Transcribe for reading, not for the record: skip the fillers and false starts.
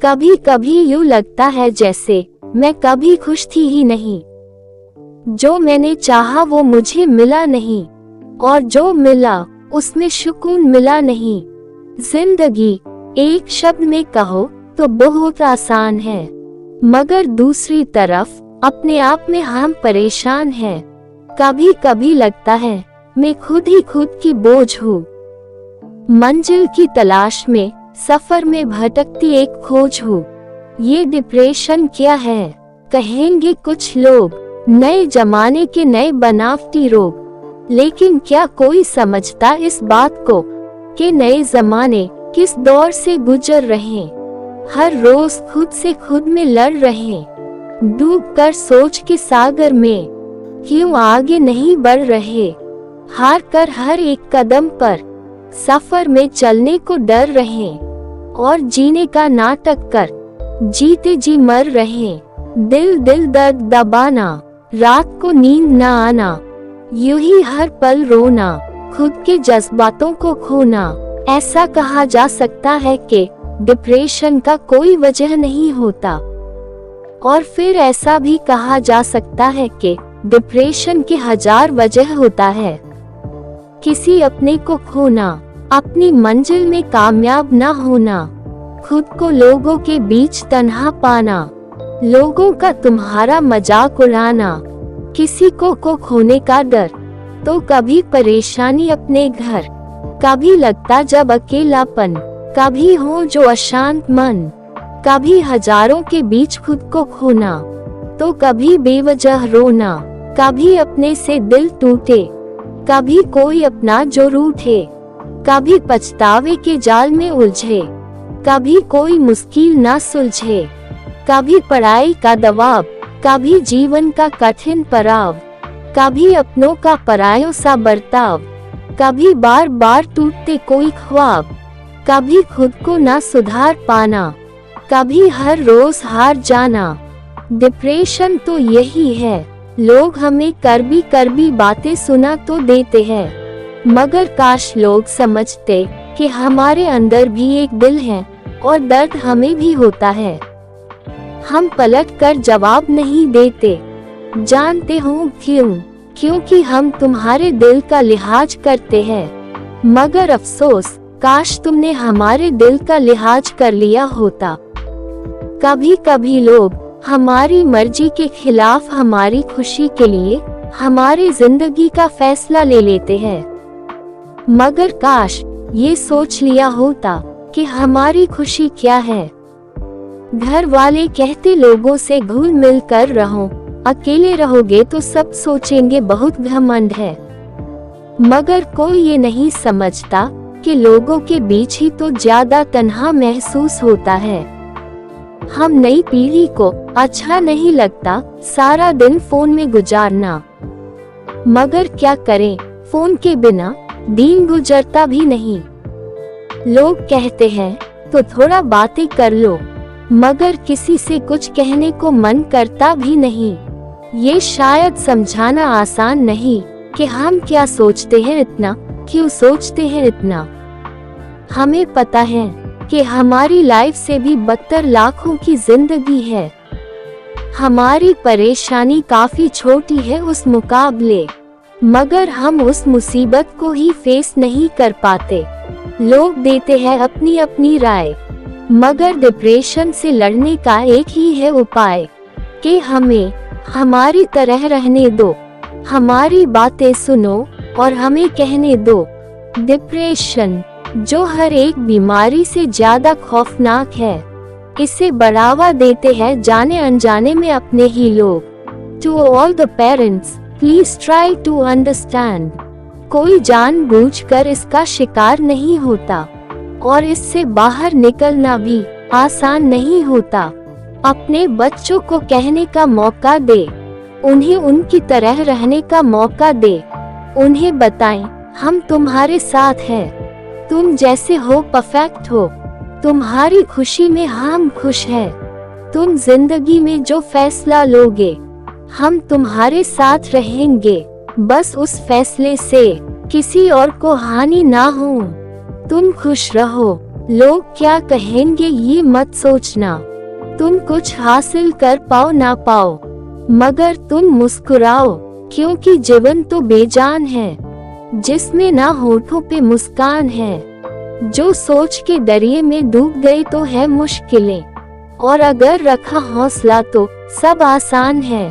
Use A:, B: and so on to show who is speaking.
A: कभी कभी यूं लगता है जैसे मैं कभी खुश थी ही नहीं। जो मैंने चाहा वो मुझे मिला नहीं, और जो मिला उसमें सुकून मिला नहीं। जिंदगी एक शब्द में कहो तो बहुत आसान है, मगर दूसरी तरफ अपने आप में हम परेशान हैं। कभी कभी लगता है मैं खुद ही खुद की बोझ हूँ। मंजिल की तलाश में सफर में भटकती एक खोज हूँ। ये डिप्रेशन क्या है, कहेंगे कुछ लोग, नए जमाने के नए बनावटी रोग। लेकिन क्या कोई समझता इस बात को कि नए जमाने किस दौर से गुजर रहे। हर रोज खुद से खुद में लड़ रहे, डूब कर सोच के सागर में क्यों आगे नहीं बढ़ रहे। हार कर हर एक कदम पर सफर में चलने को डर रहे, और जीने का नाटक कर जीते जी मर रहे। दिल दर्द दबाना, रात को नींद न आना, यूं ही हर पल रोना, खुद के जज्बातों को खोना। ऐसा कहा जा सकता है कि डिप्रेशन का कोई वजह नहीं होता, और फिर ऐसा भी कहा जा सकता है कि डिप्रेशन के 1000 वजह होता है। किसी अपने को खोना, अपनी मंजिल में कामयाब न होना, खुद को लोगों के बीच तन्हा पाना, लोगों का तुम्हारा मजाक उड़ाना, किसी को खोने का डर, तो कभी परेशानी अपने घर, कभी लगता जब अकेलापन, कभी हो जो अशांत मन, कभी हजारों के बीच खुद को खोना, तो कभी बेवजह रोना, कभी अपने से दिल टूटे, कभी कोई अपना जो रूठे, कभी पछतावे के जाल में उलझे, कभी कोई मुश्किल ना सुलझे, कभी पढ़ाई का दबाव, कभी जीवन का कठिन पड़ाव, कभी अपनों का परायों सा बर्ताव, कभी बार बार टूटते कोई ख्वाब, कभी खुद को ना सुधार पाना, कभी हर रोज हार जाना। डिप्रेशन तो यही है, लोग हमें कड़वी बातें सुना तो देते हैं, मगर काश लोग समझते कि हमारे अंदर भी एक दिल है और दर्द हमें भी होता है। हम पलट कर जवाब नहीं देते, जानते हो क्यों? क्योंकि हम तुम्हारे दिल का लिहाज करते हैं, मगर अफसोस काश तुमने हमारे दिल का लिहाज कर लिया होता। कभी कभी लोग हमारी मर्जी के खिलाफ हमारी खुशी के लिए हमारी जिंदगी का फैसला ले लेते हैं, मगर काश ये सोच लिया होता कि हमारी खुशी क्या है। घर वाले कहते लोगों से घुल मिल कर रहो, अकेले रहोगे तो सब सोचेंगे बहुत घमंड है, मगर कोई ये नहीं समझता कि लोगों के बीच ही तो ज्यादा तन्हा महसूस होता है। हम नई पीढ़ी को अच्छा नहीं लगता सारा दिन फोन में गुजारना, मगर क्या करें, फोन के बिना दिन गुजरता भी नहीं। लोग कहते हैं तो थोड़ा बातें कर लो, मगर किसी से कुछ कहने को मन करता भी नहीं। ये शायद समझाना आसान नहीं कि हम क्या सोचते हैं इतना, क्यों सोचते हैं इतना। हमें पता है कि हमारी लाइफ से भी बदतर लाखों की जिंदगी है। हमारी परेशानी काफी छोटी है उस मुकाबले, मगर हम उस मुसीबत को ही फेस नहीं कर पाते। लोग देते हैं अपनी अपनी राय, मगर डिप्रेशन से लड़ने का एक ही है उपाय कि हमें हमारी तरह रहने दो, हमारी बातें सुनो और हमें कहने दो। डिप्रेशन जो हर एक बीमारी से ज्यादा खौफनाक है, इसे बढ़ावा देते हैं जाने अनजाने में अपने ही लोग। To all the parents, please try to understand. कोई जानबूझकर इसका शिकार नहीं होता, और इससे बाहर निकलना भी आसान नहीं होता। अपने बच्चों को कहने का मौका दे, उन्हें उनकी तरह रहने का मौका दे। उन्हें बताएं हम तुम्हारे साथ हैं, तुम जैसे हो परफेक्ट हो, तुम्हारी खुशी में हम खुश हैं। तुम जिंदगी में जो फैसला लोगे हम तुम्हारे साथ रहेंगे, बस उस फैसले से किसी और को हानि ना हो। तुम खुश रहो, लोग क्या कहेंगे ये मत सोचना। तुम कुछ हासिल कर पाओ ना पाओ, मगर तुम मुस्कुराओ, क्योंकि जीवन तो बेजान है जिसमें ना होठों पे मुस्कान है। जो सोच के दरिए में डूब गए तो है मुश्किलें, और अगर रखा हौसला तो सब आसान है।